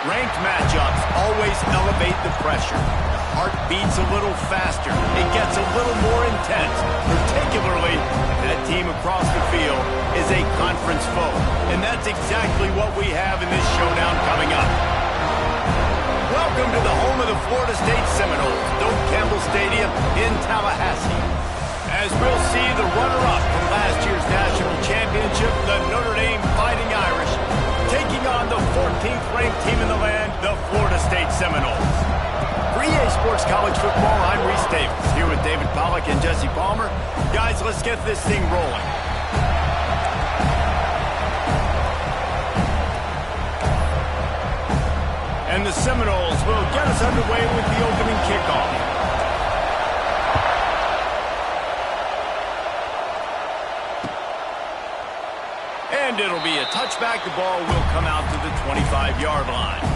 Ranked matchups always elevate the pressure. The heart beats a little faster. It gets a little more intense, particularly if that team across the field is a conference foe. And that's exactly what we have in this showdown coming up. Welcome to the home of the Florida State Seminoles, Doak Campbell Stadium in Tallahassee. As we'll see the runner-up from last year's national championship, the Notre Dame Fighting Irish, taking on the 14th ranked team in the land, the Florida State Seminoles. For EA Sports College Football, I'm Reese Davis, here with David Pollack and Jesse Palmer. Guys, let's get this thing rolling. And the Seminoles will get us underway with the opening kickoff. And it'll be a touchback. The ball will come out to the 25-yard line.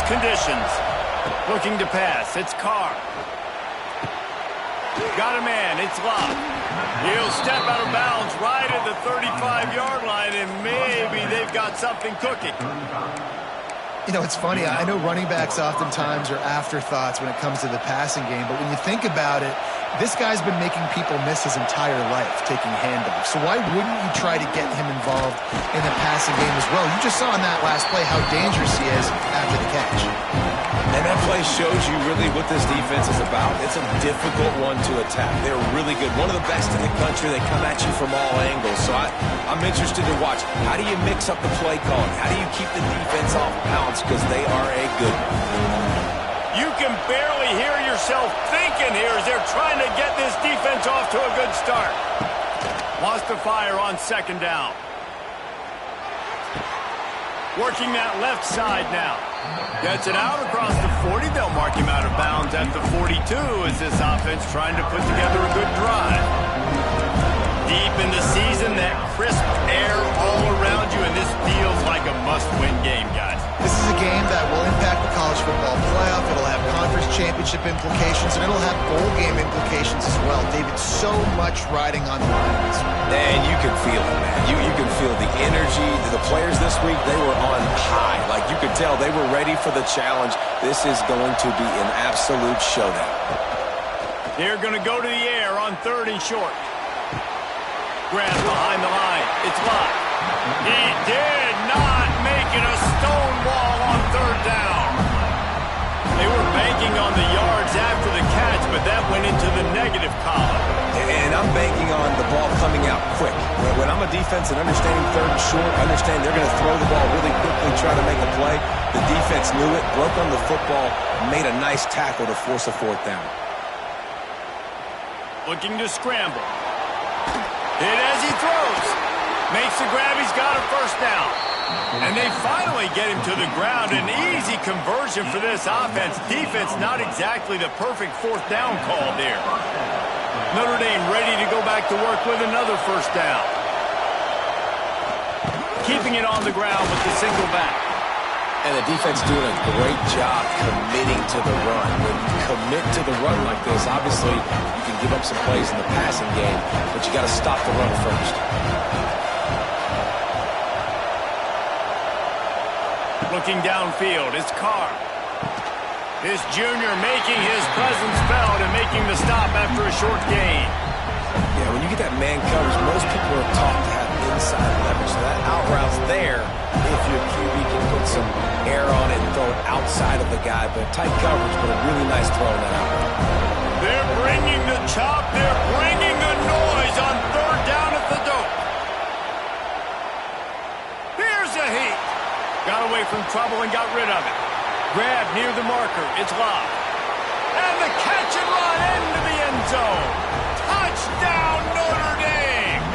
Conditions. Looking to pass. It's Carr. Got a man. It's Locke. He'll step out of bounds right at the 35-yard line, and maybe they've got something cooking. You know, it's funny. I know running backs oftentimes are afterthoughts when it comes to the passing game, but when you think about it, this guy's been making people miss his entire life taking handoffs. So why wouldn't you try to get him involved in the passing game as well? You just saw in that last play how dangerous he is after the catch. And that play shows you really what this defense is about. It's a difficult one to attack. They're really good. One of the best in the country. They come at you from all angles. So I'm interested to watch. How do you mix up the play calling? How do you keep the defense off balance? Because they are a good one. You can barely hear yourself thinking here as they're trying to get this defense off to a good start. Lost to fire on second down. Working that left side now. Gets it out across the 40. They'll mark him out of bounds at the 42 as this offense trying to put together a good drive. Deep in the season, that crisp air all around you, and this feels like a must-win game, guys. This is a game that will impact the college football playoff. It'll have conference championship implications, and it'll have bowl game implications as well. David, so much riding on the line. And you can feel it, man. You can feel the energy. The players this week, they were on high. Like, you could tell they were ready for the challenge. This is going to be an absolute showdown. They're going to go to the air on 3rd and short. Grab behind the line. It's Locke. He did not make it a stone wall on 3rd down. They were banking on the yards after the catch, but that went into the negative column. And I'm banking on the ball coming out quick. When I'm a defense and understanding 3rd and short, I understand they're going to throw the ball really quickly, try to make a play. The defense knew it, broke on the football, made a nice tackle to force a 4th down. Looking to scramble. Hit as he throws. Makes the grab. He's got a 1st down. And they finally get him to the ground. An easy conversion for this offense. Defense not exactly the perfect 4th down call there. Notre Dame ready to go back to work with another 1st down. Keeping it on the ground with the single back. And the defense doing a great job committing to the run. When you commit to the run like this, obviously you can give up some plays in the passing game, but you got to stop the run first. Looking downfield, it's Carr. This junior making his presence felt and making the stop after a short gain. Yeah, when you get that man coverage, most people are taught to have inside leverage. So that out route's there if your QB can put some air on it and throw it outside of the guy. But tight coverage, but a really nice throw in that out route. They're bringing the chop. They're bringing the noise on 3rd down at the Doak. Here's a heat. Got away from trouble and got rid of it. Grab near the marker. It's Locke. And the catch and run into the end zone. Touchdown, Notre Dame.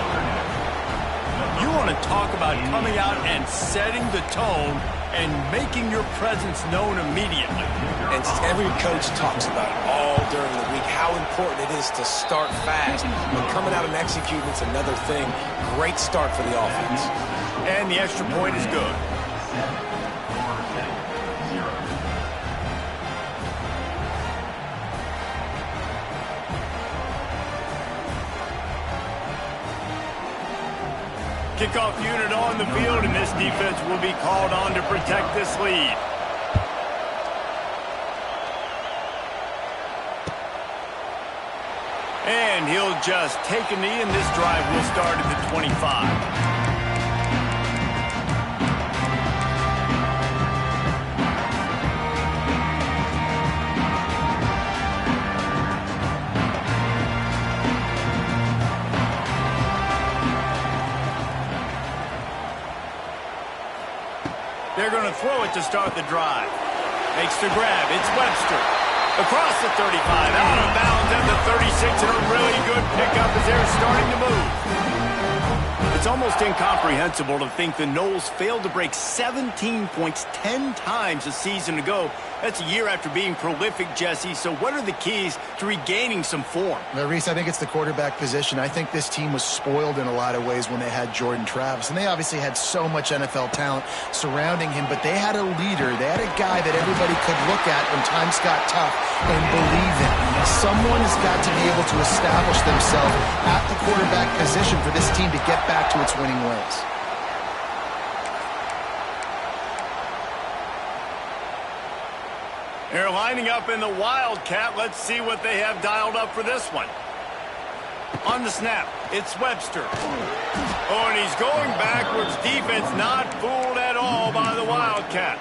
You want to talk about coming out and setting the tone and making your presence known immediately. And every coach talks about it all during the week, how important it is to start fast. But coming out and executing is another thing. Great start for the offense. And the extra point is good. Kickoff unit on the field, and this defense will be called on to protect this lead. And he'll just take a knee, and this drive will start at the 25. They're going to throw it to start the drive. Makes the grab. It's Webster. Across the 35. Out of bounds at the 36. And a really good pickup as they're starting to move. It's almost incomprehensible to think the Noles failed to break 17 points 10 times a season ago. That's a year after being prolific, Jesse. So what are the keys to regaining some form? Now, Reese, I think it's the quarterback position. I think this team was spoiled in a lot of ways when they had Jordan Travis. And they obviously had so much NFL talent surrounding him, but they had a leader. They had a guy that everybody could look at when times got tough and believe in. Someone has got to be able to establish themselves at the quarterback position for this team to get back to its winning ways. They're lining up in the Wildcat. Let's see what they have dialed up for this one. On the snap, it's Webster. Oh, and he's going backwards. Defense not fooled at all by the Wildcat.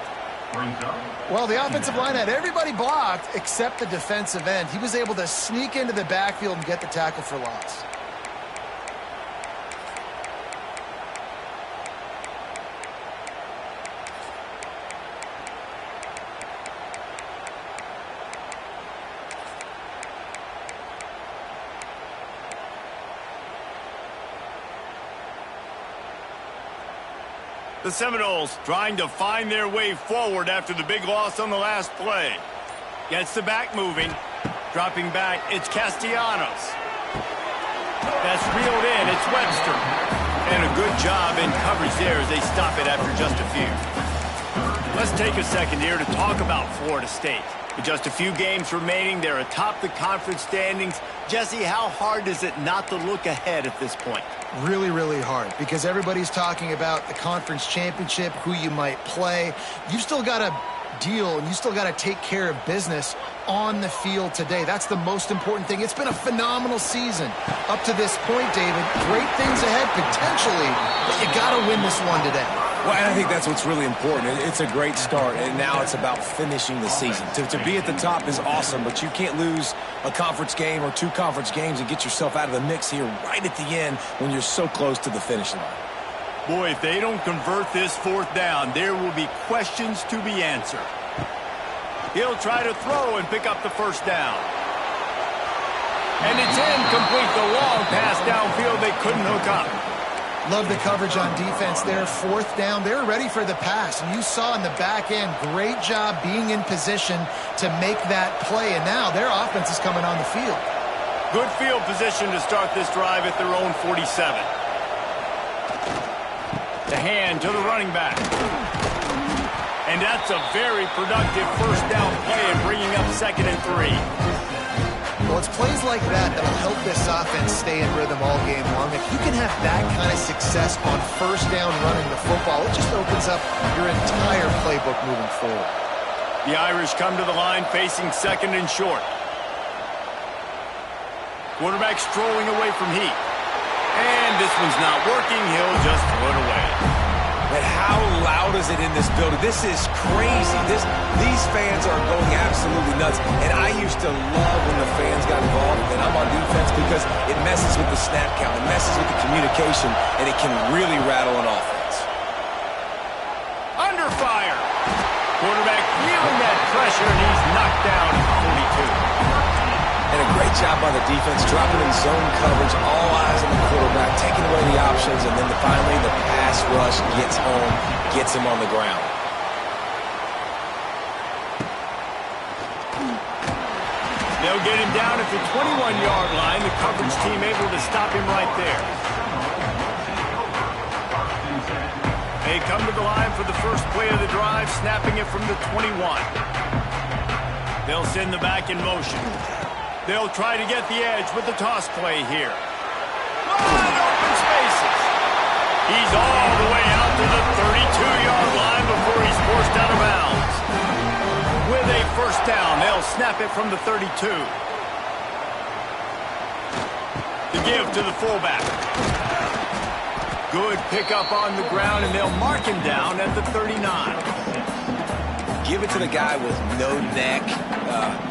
Well, the offensive line had everybody blocked except the defensive end. He was able to sneak into the backfield and get the tackle for loss. The Seminoles trying to find their way forward after the big loss on the last play. Gets the back moving. Dropping back, it's Castellanos. That's reeled in, it's Webster. And a good job in coverage there as they stop it after just a few. Let's take a second here to talk about Florida State. With just a few games remaining, they're atop the conference standings. Jesse, how hard is it not to look ahead at this point? Really, really hard, because everybody's talking about the conference championship, who you might play. You've still got to deal, and you still got to take care of business on the field today. That's the most important thing. It's been a phenomenal season up to this point, David. Great things ahead, potentially, but you got to win this one today. Well, and I think that's what's really important. It's a great start, and now it's about finishing the season. To be at the top is awesome, but you can't lose a conference game or two conference games and get yourself out of the mix here right at the end when you're so close to the finish line. Boy, if they don't convert this fourth down, there will be questions to be answered. He'll try to throw and pick up the first down. And it's incomplete. The long pass downfield they couldn't hook up. Love the coverage on defense there. Fourth down, they're ready for the pass. And you saw in the back end, great job being in position to make that play. And now their offense is coming on the field. Good field position to start this drive at their own 47. The hand to the running back. And that's a very productive first down play and bringing up 2nd and 3. Well, it's plays like that that'll help this offense stay in rhythm all game long. If you can have that kind of success on first down running the football, it just opens up your entire playbook moving forward. The Irish come to the line facing 2nd and short. Quarterback strolling away from heat. And this one's not working. He'll just throw it away. But how loud is it in this building? This is crazy. These fans are going absolutely nuts. And I used to love when the fans got involved, and I'm on defense, because it messes with the snap count. It messes with the communication, and it can really rattle an offense. Under fire. Quarterback feeling that pressure, and he's knocked down at 42. And a great job by the defense, dropping in zone coverage, all eyes on the quarterback, taking away the options, and then finally the pass rush gets home, gets him on the ground. They'll get him down at the 21-yard line. The coverage team able to stop him right there. They come to the line for the first play of the drive, snapping it from the 21. They'll send the back in motion. They'll try to get the edge with the toss play here. Wide open spaces. He's all the way out to the 32-yard line before he's forced out of bounds. With a first down, they'll snap it from the 32. The give to the fullback. Good pickup on the ground, and they'll mark him down at the 39. Give it to the guy with no neck,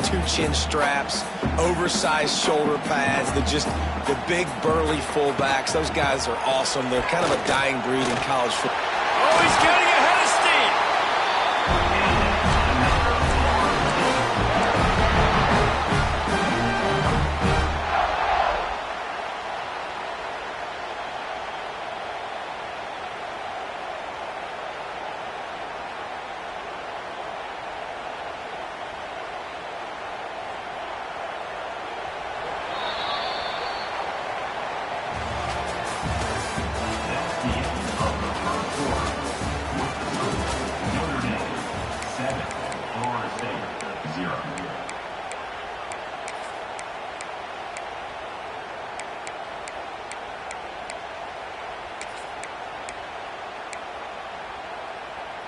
2 chin straps, oversized shoulder pads, the big burly fullbacks. Those guys are awesome. They're kind of a dying breed in college football. Oh, he's getting ahead of steam.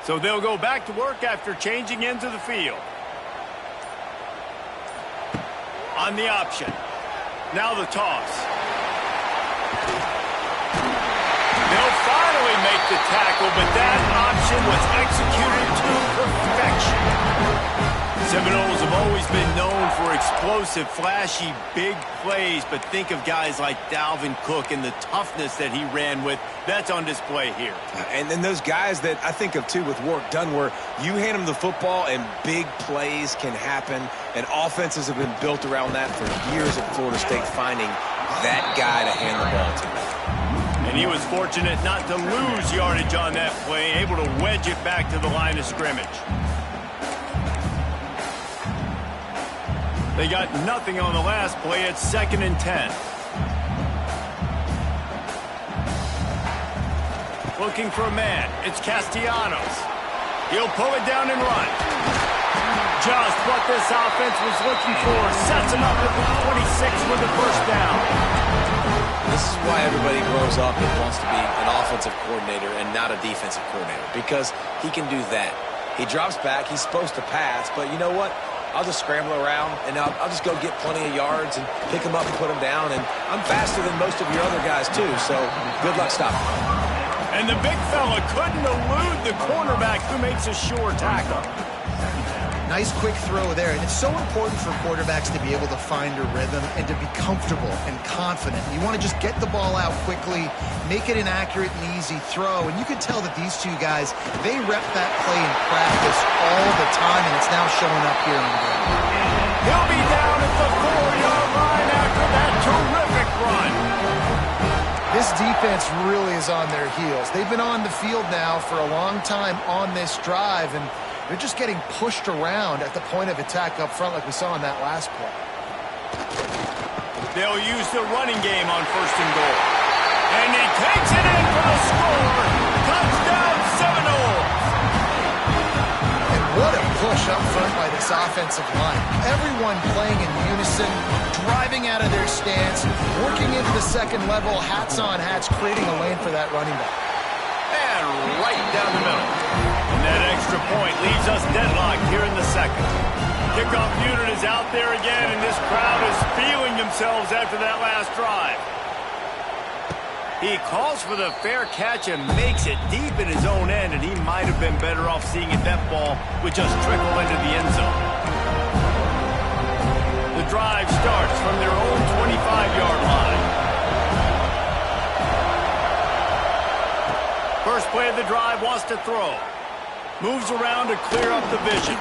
So they'll go back to work after changing into the field. On the option. Now the toss. They'll finally make the tackle, but that option was executed to perfection. Seminoles have always been known for explosive, flashy, big plays, but think of guys like Dalvin Cook and the toughness that he ran with. That's on display here. And then those guys that I think of, too, with work done, where you hand them the football and big plays can happen, and offenses have been built around that for years at Florida State, finding that guy to hand the ball to. And he was fortunate not to lose yardage on that play, able to wedge it back to the line of scrimmage. They got nothing on the last play. It's 2nd and 10. Looking for a man. It's Castellanos. He'll pull it down and run. Just what this offense was looking for. Sets him up at the 26 with the first down. This is why everybody grows up and wants to be an offensive coordinator and not a defensive coordinator, because he can do that. He drops back. He's supposed to pass, but you know what? I'll just scramble around, and I'll just go get plenty of yards and pick them up and put them down. And I'm faster than most of your other guys, too, so good luck stopping. And the big fella couldn't elude the cornerback who makes a sure tackle. Nice quick throw there, and it's so important for quarterbacks to be able to find a rhythm and to be comfortable and confident. You want to just get the ball out quickly, make it an accurate and easy throw, and you can tell that these two guys, they rep that play in practice all the time, and it's now showing up here in the game. He'll be down at the 4-yard line after that terrific run. This defense really is on their heels. They've been on the field now for a long time on this drive, and they're just getting pushed around at the point of attack up front like we saw in that last play. They'll use the running game on 1st and goal. And he takes it in for the score. Touchdown, Seminoles. And what a push up front by this offensive line. Everyone playing in unison, driving out of their stance, working into the second level, hats on hats, creating a lane for that running back. And right down the middle. And that extra point leaves us deadlocked here in the second. Kickoff unit is out there again, and this crowd is feeling themselves after that last drive. He calls for the fair catch and makes it deep in his own end, and he might have been better off seeing if that ball would just trickle into the end zone. The drive starts from their own 25-yard line. First play of the drive, wants to throw. Moves around to clear up the vision.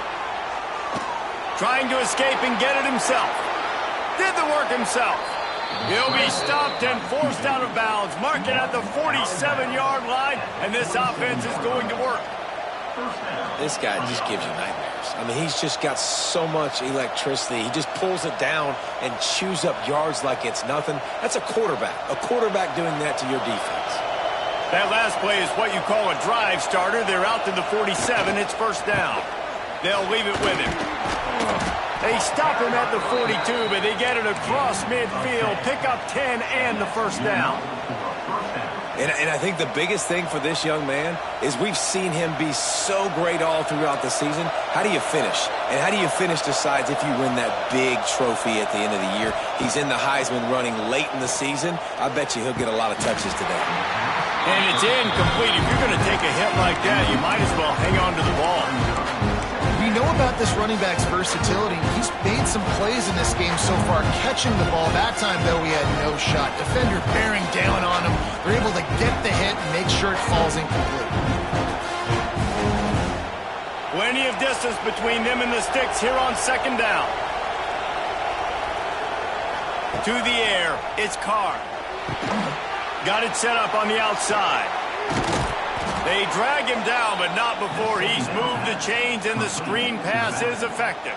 Trying to escape and get it himself. did the work himself. He'll be stopped and forced out of bounds, marking at the 47-yard line, and this offense is going to work. This guy just gives you nightmares. I mean, he's just got so much electricity. He just pulls it down and chews up yards like it's nothing. That's a quarterback. A quarterback doing that to your defense. That last play is what you call a drive starter. They're out to the 47. It's first down. They'll leave it with him. They stop him at the 42, but they get it across midfield. Pick up 10 and the first down. And I think the biggest thing for this young man is we've seen him be so great all throughout the season. How do you finish? And how do you finish decides if you win that big trophy at the end of the year. He's in the Heisman running late in the season. I bet you he'll get a lot of touches today. And it's incomplete. If you're going to take a hit like that, you might as well hang on to the ball. We know about this running back's versatility. He's made some plays in this game so far, catching the ball. That time, though, he had no shot. Defender bearing down on him. They're able to get the hit and make sure it falls incomplete. Plenty of distance between them and the sticks here on second down. To the air, it's Carr. Got it set up on the outside. They drag him down, but not before he's moved the chains, and the screen pass is effective.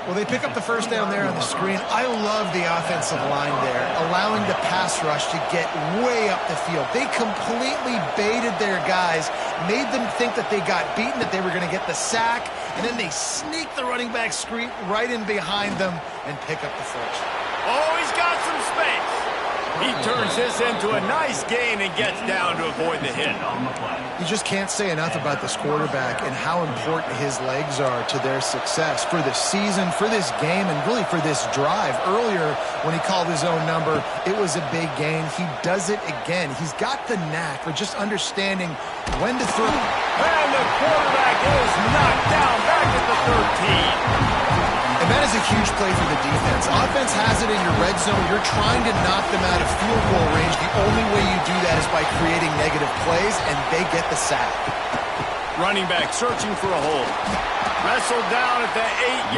Well, they pick up the first down there on the screen. I love the offensive line there, allowing the pass rush to get way up the field. They completely baited their guys, made them think that they got beaten, that they were going to get the sack, and then they sneak the running back screen right in behind them and pick up the first. Oh, he's got some space. He turns this into a nice gain and gets down to avoid the hit. You just can't say enough about this quarterback and how important his legs are to their success for the season, for this game, and really for this drive. Earlier, when he called his own number, it was a big gain. He does it again. He's got the knack for just understanding when to throw. And the quarterback is knocked down back at the 13. And that is a huge play for the defense. Offense has it in your red zone. You're trying to knock them out of field goal range. The only way you do that is by creating negative plays, and they get the sack. Running back searching for a hole. Wrestled down at the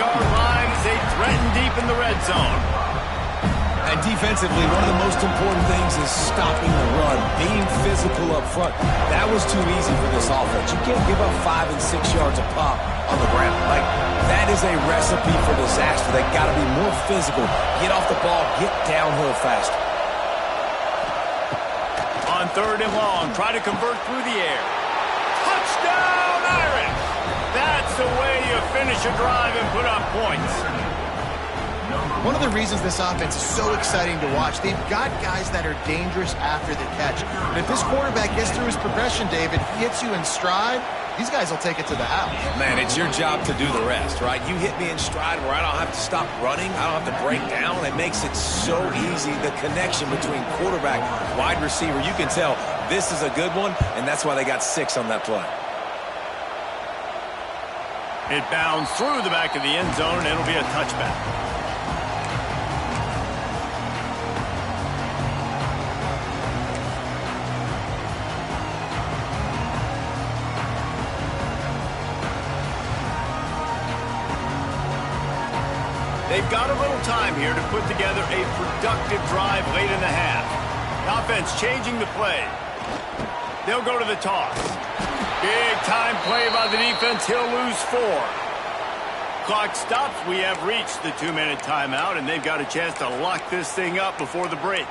8-yard line as they threaten deep in the red zone. And defensively, one of the most important things is stopping the run, being physical up front. That was too easy for this offense. You can't give up 5 and 6 yards a pop on the ground. Like, that is a recipe for disaster. They got to be more physical. Get off the ball, get downhill faster. On third and long, try to convert through the air. Touchdown, Irish! That's the way you finish a drive and put up points. One of the reasons this offense is so exciting to watch, they've got guys that are dangerous after the catch. And if this quarterback gets through his progression, David, hits you in stride, these guys will take it to the house. Man, it's your job to do the rest, right? You hit me in stride where I don't have to stop running. I don't have to break down. It makes it so easy, the connection between quarterback, wide receiver. You can tell this is a good one, and that's why they got 6 on that play. It bounds through the back of the end zone, and it'll be a touchback. They've got a little time here to put together a productive drive late in the half. Offense changing the play. They'll go to the toss. Big time play by the defense. He'll lose 4. Clock stops. We have reached the 2-minute timeout, and they've got a chance to lock this thing up before the break.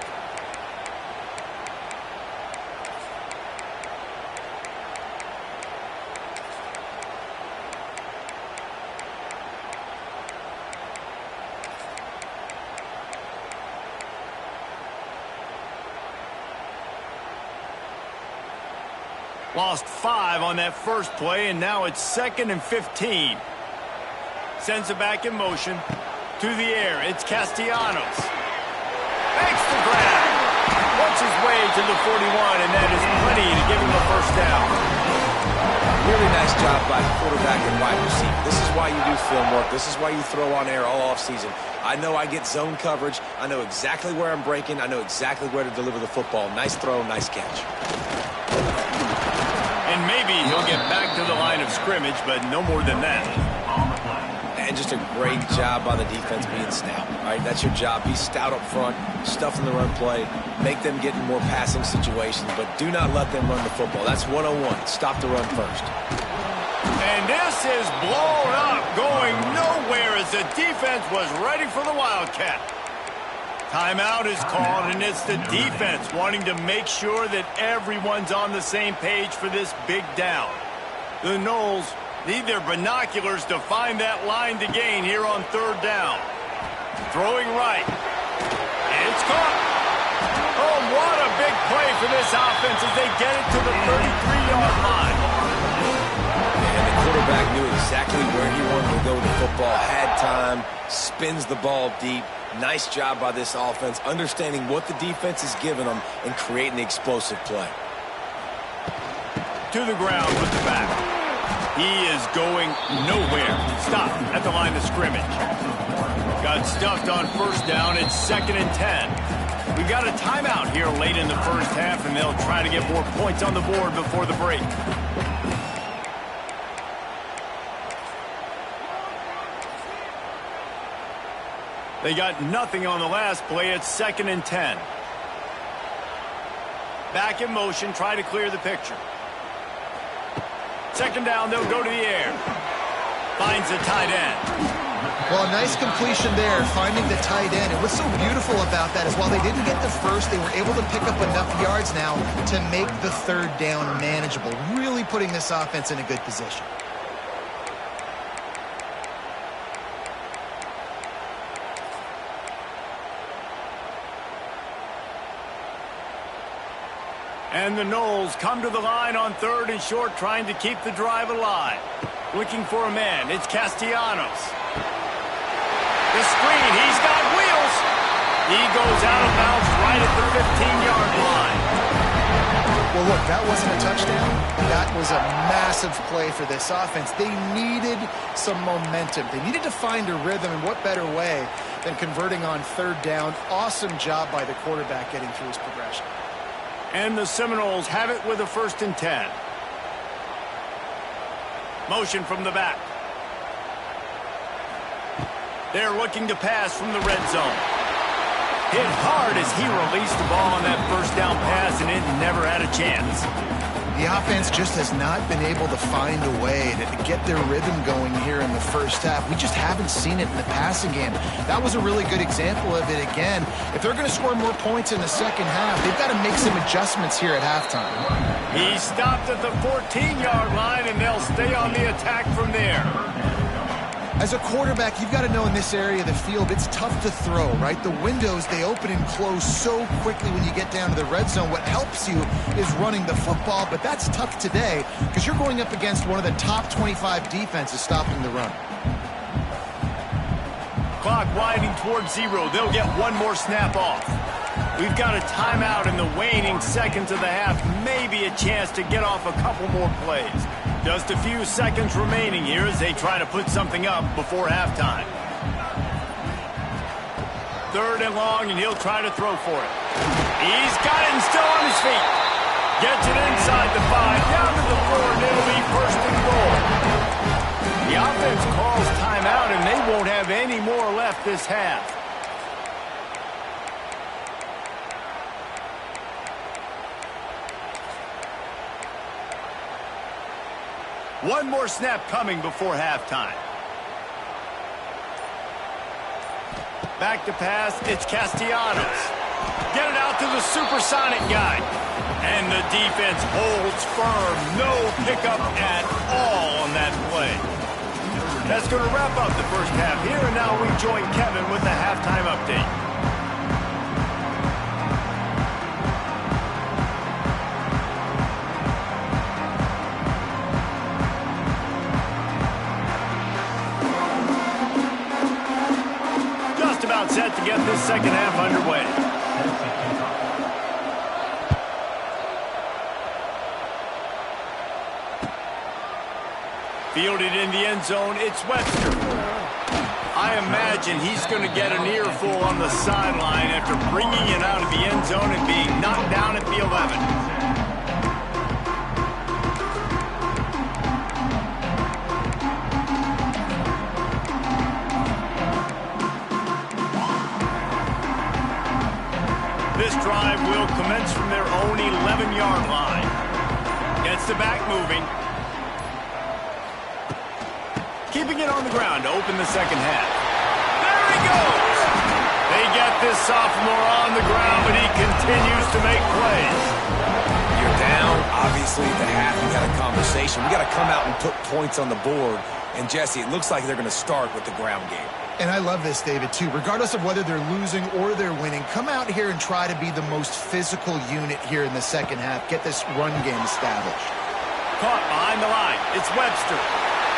Lost 5 on that first play, and now it's 2nd and 15. Sends it back in motion. To the air, it's Castellanos. Makes the grab. Works his way to the 41, and that is plenty to give him the first down. Really nice job by the quarterback and wide receiver. This is why you do film work. This is why you throw on air all offseason. I know I get zone coverage. I know exactly where I'm breaking. I know exactly where to deliver the football. Nice throw, nice catch. And maybe he'll get back to the line of scrimmage, but no more than that. and just a great job by the defense being stout. All right, that's your job. Be stout up front, stuff in the run play, make them get in more passing situations, but do not let them run the football. That's 101. Stop the run first. And this is blown up, going nowhere as the defense was ready for the Wildcat. Timeout is called, and it's the defense wanting to make sure that everyone's on the same page for this big down. The Noles need their binoculars to find that line to gain here on third down. Throwing right. It's caught. Oh, what a big play for this offense as they get it to the 33-yard line. And the quarterback knew exactly where he wanted to go with the football, had time, spins the ball deep. Nice job by this offense, understanding what the defense is giving them and creating the explosive play. To the ground with the back. He is going nowhere. Stop at the line of scrimmage. Got stuffed on first down. It's 2nd and 10. We've got a timeout here late in the first half, and they'll try to get more points on the board before the break. They got nothing on the last play. It's 2nd and 10. Back in motion, try to clear the picture. 2nd down, they'll go to the air. Finds the tight end. Well, a nice completion there, finding the tight end. And what's so beautiful about that is while they didn't get the first, they were able to pick up enough yards now to make the third down manageable, really putting this offense in a good position. And the Noles come to the line on 3rd and short, trying to keep the drive alive. Looking for a man. It's Castellanos. The screen. He's got wheels. He goes out of bounds right at the 15-yard line. Well, look, that wasn't a touchdown. That was a massive play for this offense. They needed some momentum. They needed to find a rhythm, and what better way than converting on 3rd down. Awesome job by the quarterback getting through his progression. And the Seminoles have it with a 1st and 10. Motion from the back. They're looking to pass from the red zone. Hit hard as he released the ball on that first down pass, and it never had a chance. The offense just has not been able to find a way to get their rhythm going here in the first half. We just haven't seen it in the passing game. That was a really good example of it again. If they're going to score more points in the second half, they've got to make some adjustments here at halftime. He stopped at the 14-yard line, and they'll stay on the attack from there. As a quarterback, you've got to know in this area of the field, it's tough to throw, right? The windows, they open and close so quickly when you get down to the red zone. What helps you is running the football, but that's tough today because you're going up against one of the top 25 defenses stopping the run. Clock winding towards 0. They'll get one more snap off. We've got a timeout in the waning seconds of the half. Maybe a chance to get off a couple more plays. Just a few seconds remaining here as they try to put something up before halftime. 3rd and long, and he'll try to throw for it. He's got it and still on his feet. Gets it inside the 5, down to the 4, and it'll be 1st and goal. The offense calls timeout, and they won't have any more left this half. One more snap coming before halftime. Back to pass, it's Castellanos. Get it out to the supersonic guy. And the defense holds firm. No pickup at all on that play. That's going to wrap up the first half here, and now we join Kevin with the halftime update. Set to get this second half underway. Fielded in the end zone, it's Webster. I imagine he's going to get an earful on the sideline after bringing it out of the end zone and being knocked down at the 11. 7-yard line. Gets the back moving. Keeping it on the ground to open the second half. There he goes! They get this sophomore on the ground, but he continues to make plays. You're down. Obviously, at the half, you got a conversation. We got to come out and put points on the board. And, Jesse, it looks like they're going to start with the ground game. And I love this, David, too. Regardless of whether they're losing or they're winning, come out here and try to be the most physical unit here in the second half. Get this run game established. Caught behind the line. It's Webster.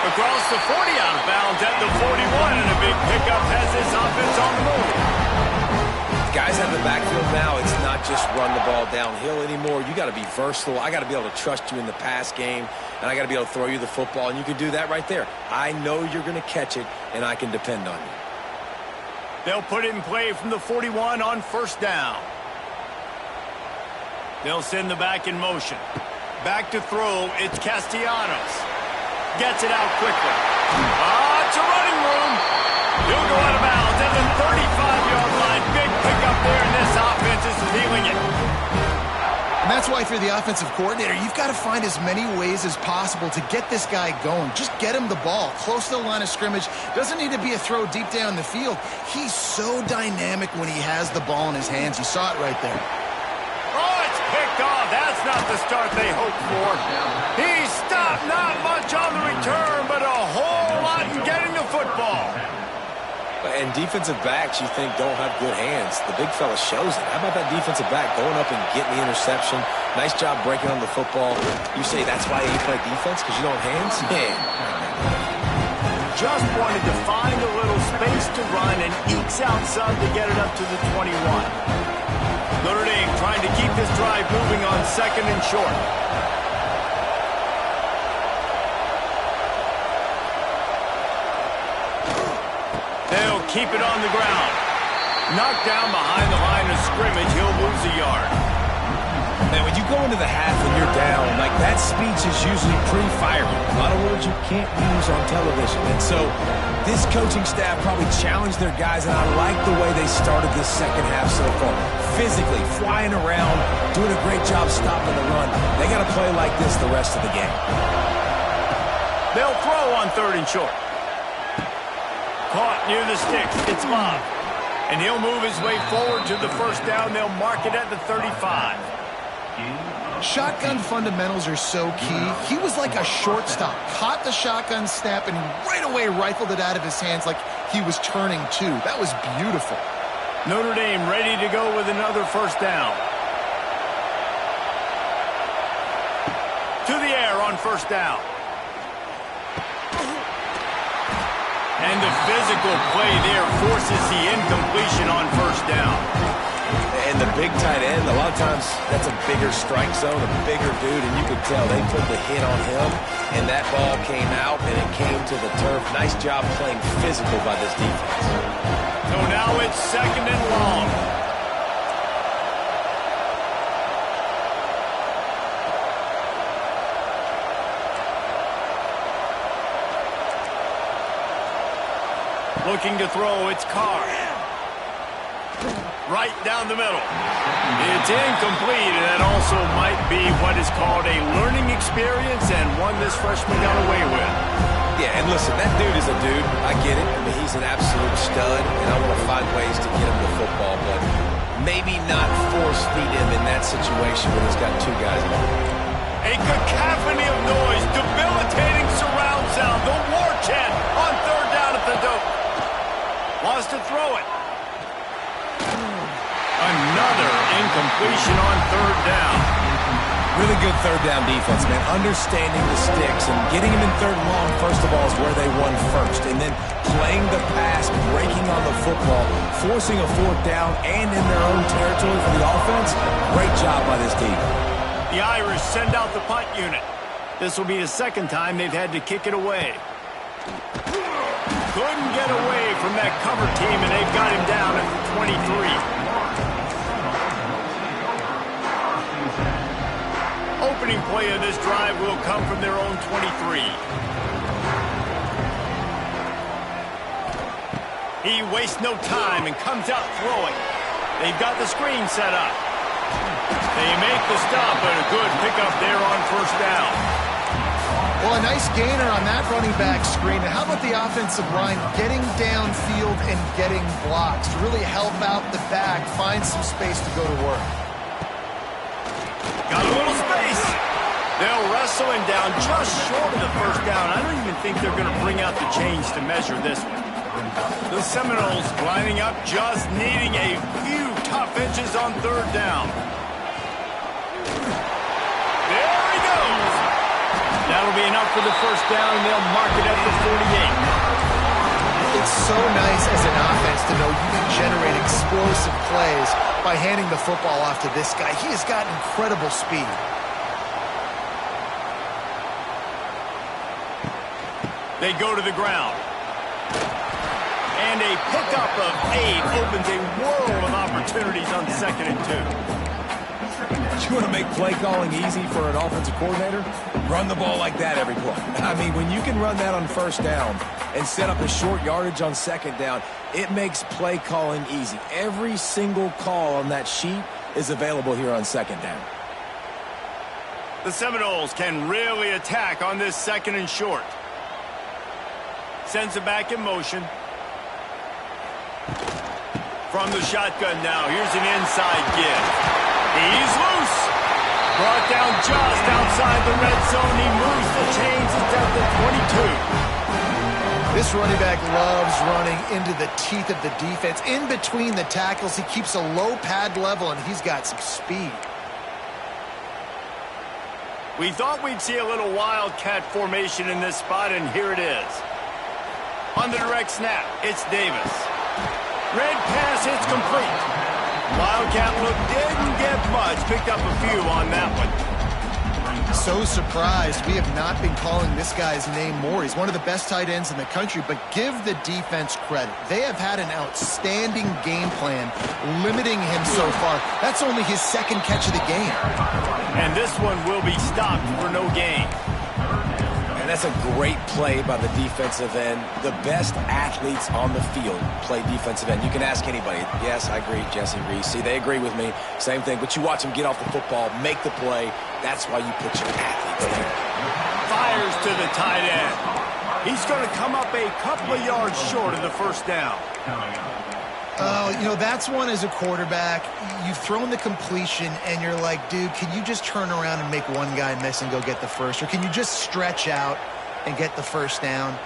Across the 40, out of bounds at the 41, and a big pickup has this offense on the move. Guys have the backfield now. It's not just run the ball downhill anymore. You got to be versatile. I got to be able to trust you in the pass game, and I got to be able to throw you the football, and you can do that right there. I know you're going to catch it, and I can depend on you. They'll put it in play from the 41 on first down. They'll send the back in motion. Back to throw, it's Castellanos. Gets it out quickly. It's a running room. He'll go out of bounds at the 35-yard line. Big pickup there, and this offense is feeling it. And that's why, if you're the offensive coordinator, you've got to find as many ways as possible to get this guy going. Just get him the ball close to the line of scrimmage. Doesn't need to be a throw deep down the field. He's so dynamic when he has the ball in his hands. You saw it right there. Oh, it's picked off. That's not the start they hoped for. He stopped, not much on the return, but a whole lot in getting the football. And defensive backs, you think, don't have good hands. The big fella shows it. How about that defensive back going up and getting the interception? Nice job breaking on the football. You say that's why you play defense, because you don't have hands? Yeah. Just wanted to find a little space to run and ekes out some to get it up to the 21. Notre Dame trying to keep this drive moving on second and short. They'll keep it on the ground. Knocked down behind the line of scrimmage, he'll lose a yard. Man, when you go into the half and you're down, like that speech is usually pretty fiery. A lot of words you can't use on television. And so this coaching staff probably challenged their guys, and I like the way they started this second half so far. Physically, flying around, doing a great job stopping the run. They got to play like this the rest of the game. They'll throw on third and short. Caught near the sticks. It's Bob. And he'll move his way forward to the first down. They'll mark it at the 35. Shotgun fundamentals are so key. He was like a shortstop. Caught the shotgun snap and right away rifled it out of his hands like he was turning two. That was beautiful. Notre Dame ready to go with another first down. To the air on first down. And the physical play there forces the incompletion on first down. And the big tight end, a lot of times that's a bigger strike zone, a bigger dude, and you could tell they put the hit on him, and that ball came out, and it came to the turf. Nice job playing physical by this defense. So now it's second and long. Looking to throw, it's Carr. Right down the middle. It's incomplete, and that also might be what is called a learning experience and one this freshman got away with. Yeah, and listen, that dude is a dude. I get it. I mean, he's an absolute stud, and I want to find ways to get him the football, but maybe not force feed him in that situation when he's got two guys on him. A cacophony of noise, debilitating surround sound, the war chant on third down at the dope. Wants to throw it. Another incompletion on third down. Really good third down defense, man. Understanding the sticks and getting them in third and long, first of all, is where they won first. And then playing the pass, breaking on the football, forcing a fourth down and in their own territory for the offense. Great job by this team. The Irish send out the punt unit. This will be the second time they've had to kick it away. Couldn't get away from that cover team, and they've got him down at the 23. Opening play of this drive will come from their own 23. He wastes no time and comes out throwing. They've got the screen set up. They make the stop, and a good pickup there on first down. Well, a nice gainer on that running back screen. And how about the offensive line getting downfield and getting blocks to really help out the back, find some space to go to work? Got a little space. They'll wrestle him down just short of the first down. I don't even think they're going to bring out the chains to measure this one. The Seminoles lining up, just needing a few tough inches on third down. There he goes. That'll be enough for the first down, and they'll mark it at the 48. It's so nice as an offense to know you can generate explosive plays by handing the football off to this guy. He has got incredible speed. They go to the ground. And a pickup of 8 opens a world of opportunities on 2nd and 2. You want to make play calling easy for an offensive coordinator? Run the ball like that every play. I mean, when you can run that on first down and set up a short yardage on 2nd down, it makes play calling easy. Every single call on that sheet is available here on 2nd down. The Seminoles can really attack on this 2nd and short. Sends it back in motion. From the shotgun now, here's an inside give. He's loose. Brought down just outside the red zone. He moves the chains. It's at the 22. This running back loves running into the teeth of the defense. In between the tackles, he keeps a low pad level, and he's got some speed. We thought we'd see a little wildcat formation in this spot, and here it is. On the direct snap, it's Davis. Red pass hits complete. Wildcat look didn't get much. Picked up a few on that one. So surprised we have not been calling this guy's name more. He's one of the best tight ends in the country, but give the defense credit. They have had an outstanding game plan limiting him so far. That's only his 2nd catch of the game. And this one will be stopped for no gain. And that's a great play by the defensive end. The best athletes on the field play defensive end. You can ask anybody. Yes, I agree, Jesse Reese. See, they agree with me. Same thing. But you watch them get off the football, make the play. That's why you put your athletes there. Fires to the tight end. He's going to come up a couple of yards short of the first down. You know, that's one as a quarterback. You've thrown the completion, and you're like, dude, can you just turn around and make one guy miss and go get the first? Or can you just stretch out and get the first down?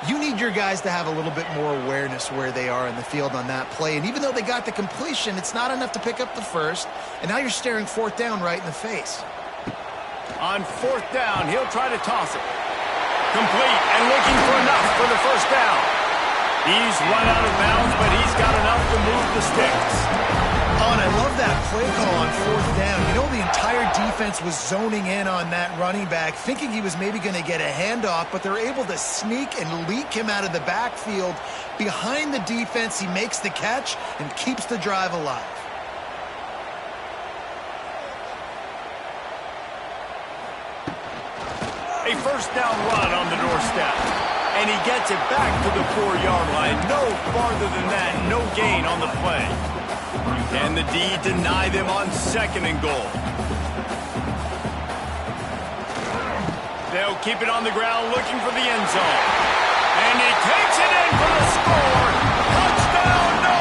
You need your guys to have a little bit more awareness where they are in the field on that play. And even though they got the completion, it's not enough to pick up the first. And now you're staring 4th down right in the face. On 4th down, he'll try to toss it. Complete and looking for enough for the first down. He's run out of bounds, but he's got enough to move the sticks. Oh, and I love that play call on 4th down. You know, the entire defense was zoning in on that running back, thinking he was maybe going to get a handoff, but they're able to sneak and leak him out of the backfield. Behind the defense, he makes the catch and keeps the drive alive. A first down run on the doorstep. And he gets it back to the 4-yard line. No farther than that. No gain on the play. And the D deny them on 2nd and goal. They'll keep it on the ground looking for the end zone. And he takes it in for the score. Touchdown, no!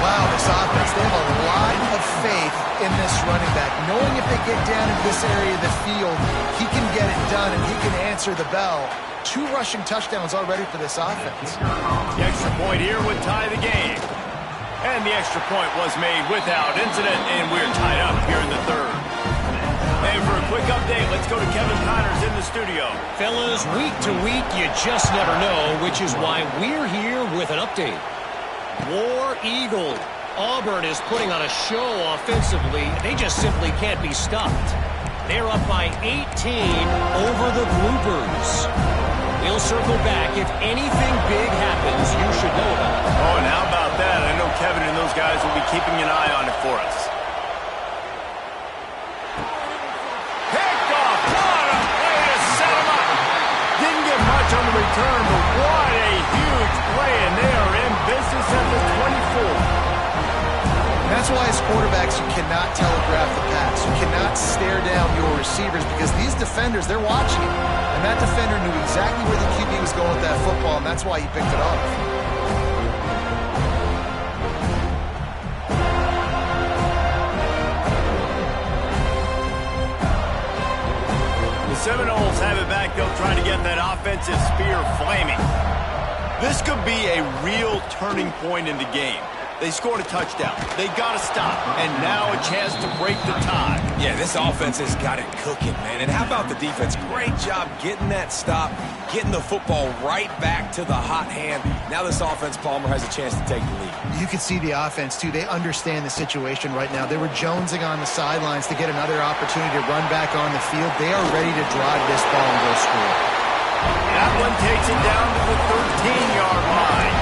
Wow, this offense, they have a lot of faith in this running back, knowing if they get down in this area of the field, he can get it done and he can answer the bell. 2 rushing touchdowns already for this offense. The extra point here would tie the game. And the extra point was made without incident, and we're tied up here in the 3rd. And for a quick update, let's go to Kevin Connors in the studio. Fellas, week to week, you just never know, which is why we're here with an update. War Eagle. Auburn is putting on a show offensively. They just simply can't be stopped. They're up by 18 over the Bluebirds. We'll circle back. If anything big happens, you should know about it. Oh, and how about that? I know Kevin and those guys will be keeping an eye on it for us. Picked off. What a play to set him up. Didn't get much on the return, but what a huge play, and they are in business at the 24. That's That's why as quarterbacks you cannot telegraph the pass. You cannot stare down your receivers because these defenders, they're watching it. And that defender knew exactly where the QB was going with that football, and that's why he picked it off. The Seminoles have it back. They'll try to get that offensive spear flaming. This could be a real turning point in the game. They scored a touchdown. They got to stop. And now a chance to break the tie. Yeah, this offense has got it cooking, man. And how about the defense? Great job getting that stop, getting the football right back to the hot hand. Now this offense, Palmer, has a chance to take the lead. You can see the offense, too. They understand the situation right now. They were jonesing on the sidelines to get another opportunity to run back on the field. They are ready to drive this ball and go score. That one takes it down to the 13-yard line.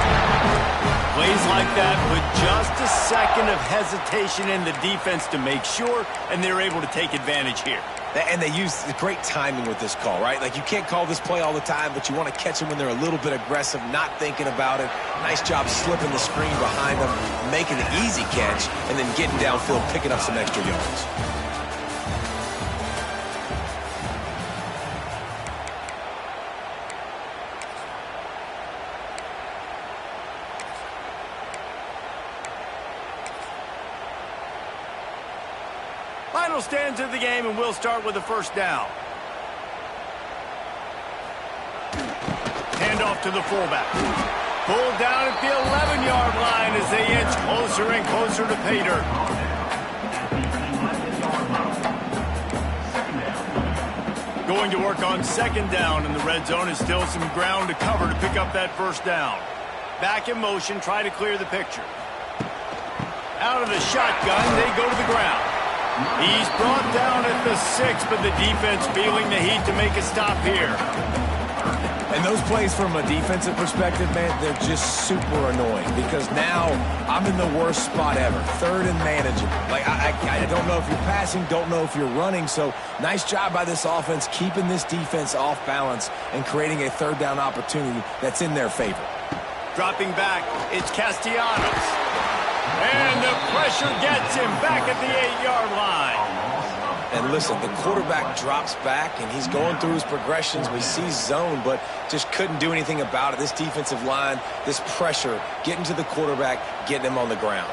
Plays like that with just a second of hesitation in the defense to make sure, and they're able to take advantage here. And they use great timing with this call, right? Like, you can't call this play all the time, but you want to catch them when they're a little bit aggressive, not thinking about it. Nice job slipping the screen behind them, making the easy catch, and then getting downfield, picking up some extra yards. Final stands of the game, and we'll start with the first down. Hand off to the fullback. Pulled down at the 11-yard line as they inch closer and closer to pay dirt. Going to work on second down, and the red zone is still some ground to cover to pick up that first down. Back in motion, try to clear the picture. Out of the shotgun, they go to the ground. He's brought down at the 6, but the defense feeling the heat to make a stop here. And those plays from a defensive perspective, man, they're just super annoying because now I'm in the worst spot ever. Third and manageable. Like, I don't know if you're passing, don't know if you're running. So nice job by this offense keeping this defense off balance and creating a third down opportunity that's in their favor. Dropping back, it's Castellanos. And the pressure gets him back at the 8-yard line. And listen, the quarterback drops back, and he's going through his progressions. We see zone, but just couldn't do anything about it. This defensive line, this pressure, getting to the quarterback, getting him on the ground.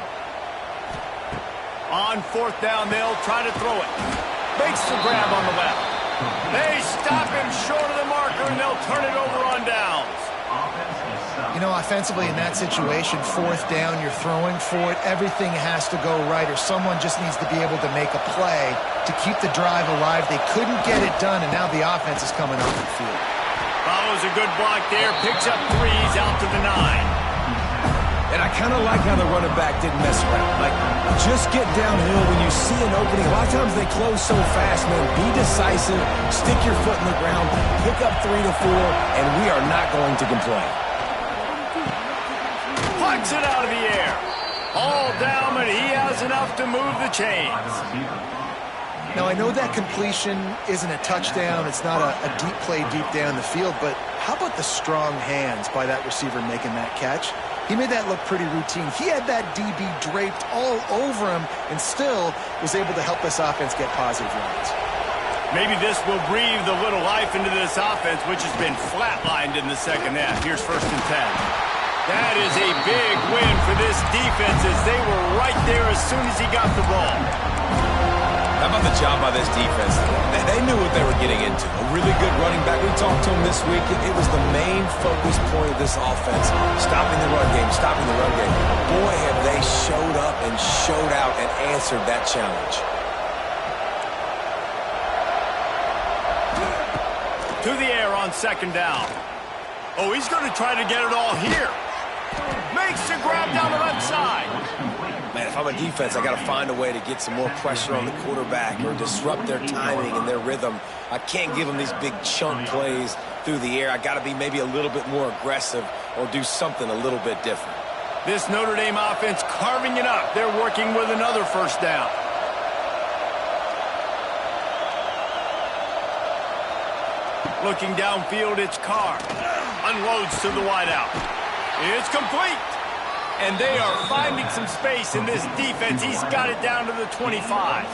On fourth down, they'll try to throw it. Makes the grab on the left. They stop him short of the marker, and they'll turn it over on downs. You know, offensively in that situation, fourth down, you're throwing for it. Everything has to go right, or someone just needs to be able to make a play to keep the drive alive. They couldn't get it done, and now the offense is coming off the field. Follows a good block there, picks up 3s out to the 9. And I kind of like how the running back didn't mess around. Like, just get downhill when you see an opening. A lot of times they close so fast, man. Be decisive, stick your foot in the ground, pick up 3 to 4, and we are not going to complain. Plucks it out of the air. All down, but he has enough to move the chains. Now, I know that completion isn't a touchdown. It's not a deep play deep down the field, but how about the strong hands by that receiver making that catch? He made that look pretty routine. He had that DB draped all over him and still was able to help this offense get positive yards. Maybe this will breathe a little life into this offense, which has been flatlined in the second half. Here's 1st and 10. That is a big win for this defense as they were right there as soon as he got the ball. How about the job by this defense? They knew what they were getting into. A really good running back. We talked to him this week. It was the main focus point of this offense. Stopping the run game, stopping the run game. Boy, have they showed up and showed out and answered that challenge. To the air on second down. Oh, he's going to try to get it all here. Makes the grab down the left side. Man, if I'm a defense, I got to find a way to get some more pressure on the quarterback or disrupt their timing and their rhythm. I can't give them these big chunk plays through the air. I got to be maybe a little bit more aggressive or do something a little bit different. This Notre Dame offense carving it up. They're working with another first down. Looking downfield, it's Carr. Unloads to the wideout. It's complete. And they are finding some space in this defense. He's got it down to the 25.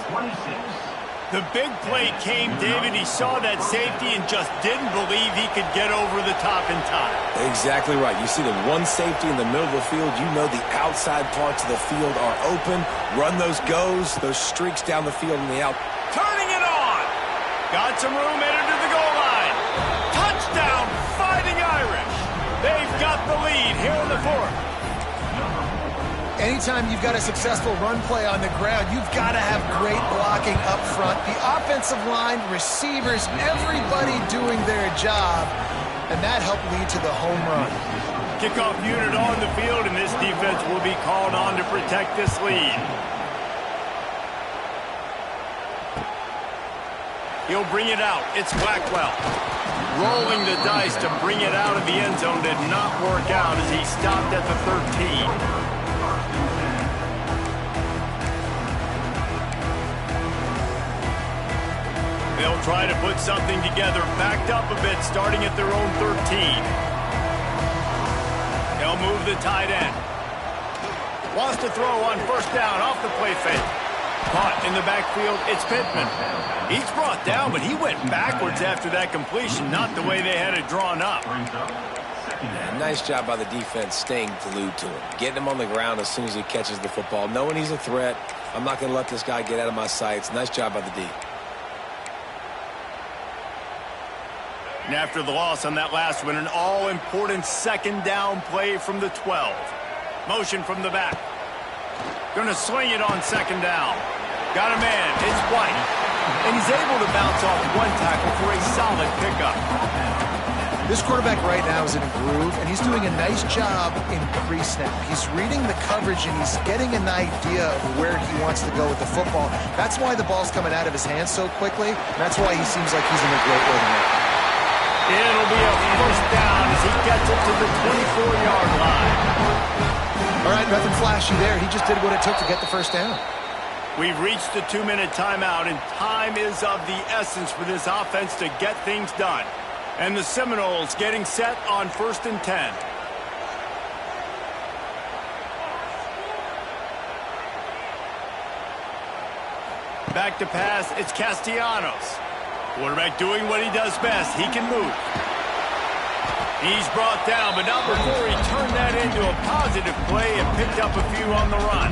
The big play came, David. He saw that safety and just didn't believe he could get over the top in time. Exactly right. You see the one safety in the middle of the field. You know the outside parts of the field are open. Run those goes, those streaks down the field and the out. Turning it on. Got some room, headed to the goal line. Touchdown, Fighting Irish. They've got the lead here in the fourth. Anytime you've got a successful run play on the ground, you've got to have great blocking up front. The offensive line, receivers, everybody doing their job, and that helped lead to the home run. Kickoff unit on the field, and this defense will be called on to protect this lead. He'll bring it out. It's Blackwell. Rolling the dice to bring it out of the end zone did not work out as he stopped at the 13. They'll try to put something together, backed up a bit, starting at their own 13. They'll move the tight end. Wants to throw on first down off the play fake. Caught in the backfield, it's Pittman. He's brought down, but he went backwards after that completion, not the way they had it drawn up. Yeah, nice job by the defense staying glued to him. Getting him on the ground as soon as he catches the football. Knowing he's a threat. I'm not going to let this guy get out of my sights. Nice job by the D. And after the loss on that last one, an all-important second down play from the 12. Motion from the back. Going to swing it on second down. Got a man. It's White. And he's able to bounce off one tackle for a solid pickup. This quarterback right now is in a groove, and he's doing a nice job in pre-snap. He's reading the coverage, and he's getting an idea of where he wants to go with the football. That's why the ball's coming out of his hands so quickly. That's why he seems like he's in a great rhythm right now. It'll be a first down as he gets it to the 24-yard line. All right, nothing flashy there. He just did what it took to get the first down. We've reached the 2-minute timeout, and time is of the essence for this offense to get things done. And the Seminoles getting set on 1st and 10. Back to pass, it's Castellanos. Quarterback doing what he does best. He can move. He's brought down, but not before he turned that into a positive play and picked up a few on the run.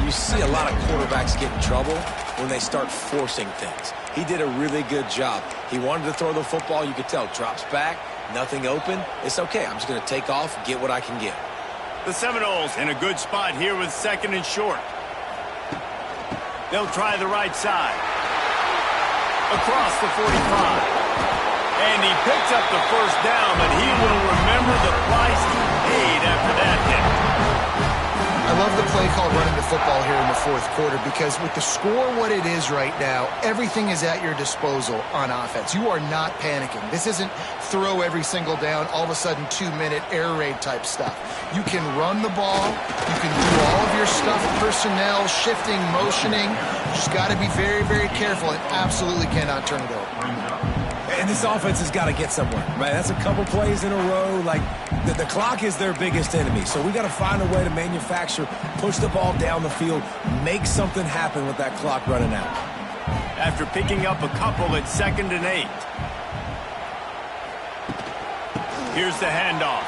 You see a lot of quarterbacks get in trouble when they start forcing things. He did a really good job. He wanted to throw the football. You could tell. Drops back, nothing open. It's okay. I'm just going to take off, get what I can get. The Seminoles in a good spot here with second and short. They'll try the right side. Across the 45. And he picks up the first down, but he will remember the price he paid after that hit. I love the play called running the football here in the fourth quarter because with the score what it is right now, everything is at your disposal on offense. You are not panicking. This isn't throw every single down, all of a sudden 2-minute air raid type stuff. You can run the ball. You can do all of your stuff, personnel, shifting, motioning. You just got to be very, very careful and absolutely cannot turn it over. And this offense has got to get somewhere, right? That's a couple plays in a row. Like, the clock is their biggest enemy. So we got to find a way to manufacture, push the ball down the field, make something happen with that clock running out. After picking up a couple at 2nd and 8. Here's the handoff.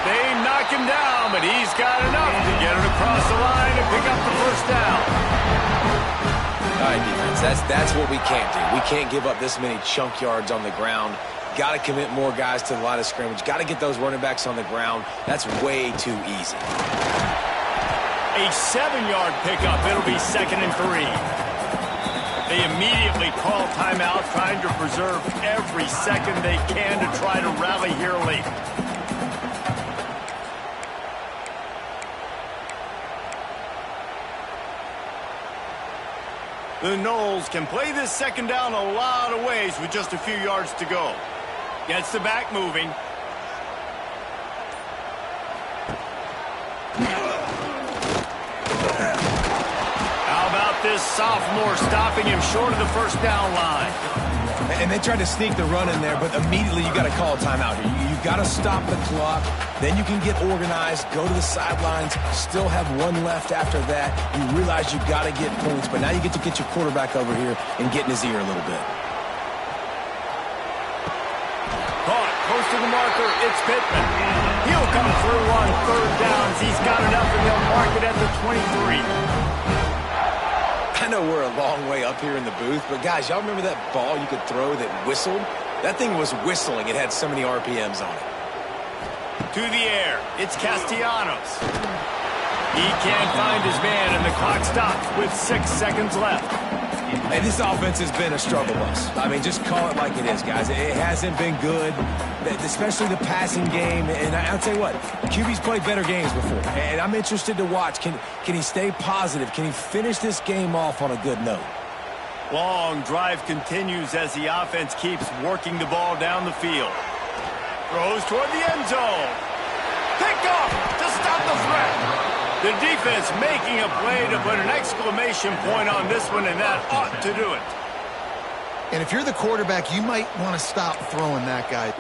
They knock him down, but he's got enough to get it across the line and pick up the first down. All right, defense, that's what we can't do. We can't give up this many chunk yards on the ground. Got to commit more guys to the line of scrimmage. Got to get those running backs on the ground. That's way too easy. A 7-yard pickup. It'll be 2nd and 3. They immediately call timeout, trying to preserve every second they can to try to rally here late. The Noles can play this second down a lot of ways with just a few yards to go. Gets the back moving. How about this sophomore stopping him short of the first down line? And they tried to sneak the run in there, but immediately you got to call a timeout here. You got to stop the clock. Then you can get organized, go to the sidelines, still have one left after that. You realize you got to get points, but now you get to get your quarterback over here and get in his ear a little bit. Caught, close to the marker, it's Pittman. He'll come through on third downs. He's got it up, and they'll mark it at the 23. I know we're a long way up here in the booth, but guys, y'all remember that ball you could throw that whistled? That thing was whistling. It had so many RPMs on it. To the air, it's Castellanos. He can't find his man, and the clock stops with 6 seconds left. Hey, this offense has been a struggle bus. I mean, just call it like it is, guys. It hasn't been good, especially the passing game. And I'll tell you what, QB's played better games before. And I'm interested to watch. Can he stay positive? Can he finish this game off on a good note? Long drive continues as the offense keeps working the ball down the field. Throws toward the end zone. Picked off to stop the threat. The defense making a play to put an exclamation point on this one, and that ought to do it. And if you're the quarterback, you might want to stop throwing that guy.